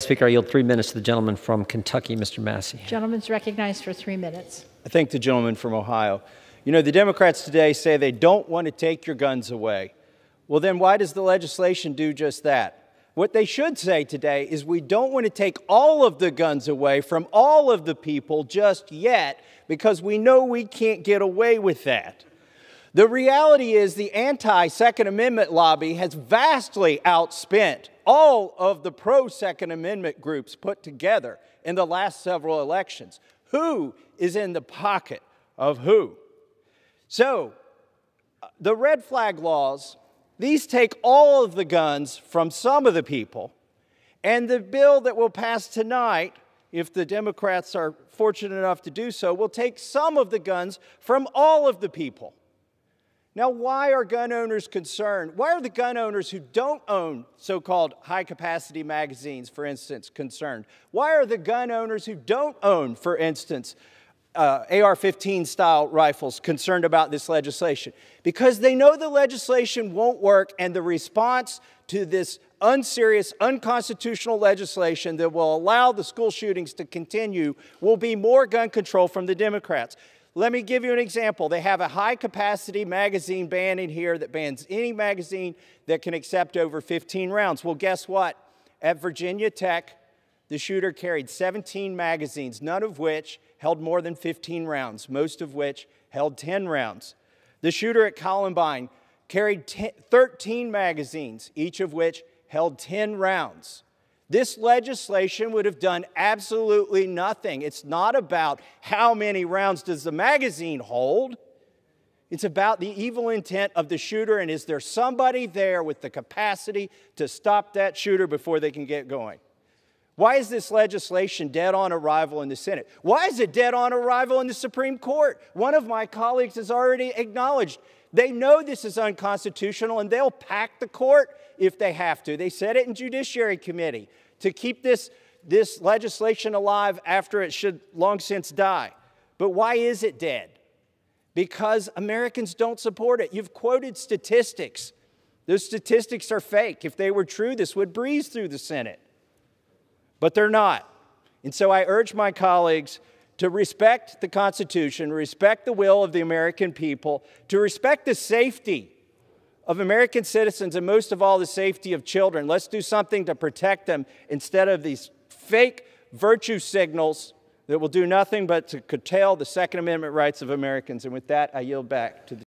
Speaker, I yield 3 minutes to the gentleman from Kentucky, Mr. Massie. Gentleman's recognized for 3 minutes. I thank the gentleman from Ohio. You know, the Democrats today say they don't want to take your guns away. Well, then why does the legislation do just that? What they should say today is we don't want to take all of the guns away from all of the people just yet, because we know we can't get away with that. The reality is the anti-Second Amendment lobby has vastly outspent all of the pro-Second Amendment groups put together in the last several elections. Who is in the pocket of who? So, the red flag laws, these take all of the guns from some of the people, and the bill that will pass tonight, if the Democrats are fortunate enough to do so, will take some of the guns from all of the people. Now, why are gun owners concerned? Why are the gun owners who don't own so-called high-capacity magazines, for instance, concerned? Why are the gun owners who don't own, for instance, AR-15 style rifles concerned about this legislation? Because they know the legislation won't work, and the response to this unserious, unconstitutional legislation that will allow the school shootings to continue will be more gun control from the Democrats. Let me give you an example. They have a high-capacity magazine ban in here that bans any magazine that can accept over 15 rounds. Well, guess what? At Virginia Tech, the shooter carried 17 magazines, none of which held more than 15 rounds, most of which held 10 rounds. The shooter at Columbine carried 13 magazines, each of which held 10 rounds. This legislation would have done absolutely nothing. It's not about how many rounds does the magazine hold. It's about the evil intent of the shooter, and is there somebody there with the capacity to stop that shooter before they can get going? Why is this legislation dead on arrival in the Senate? Why is it dead on arrival in the Supreme Court? One of my colleagues has already acknowledged they know this is unconstitutional, and they'll pack the court if they have to. They said it in Judiciary Committee to keep this legislation alive after it should long since die. But why is it dead? Because Americans don't support it. You've quoted statistics. Those statistics are fake. If they were true, this would breeze through the Senate. But they're not. And so I urge my colleagues to respect the Constitution, respect the will of the American people, to respect the safety of American citizens, and most of all, the safety of children. Let's do something to protect them instead of these fake virtue signals that will do nothing but to curtail the Second Amendment rights of Americans. And with that, I yield back to the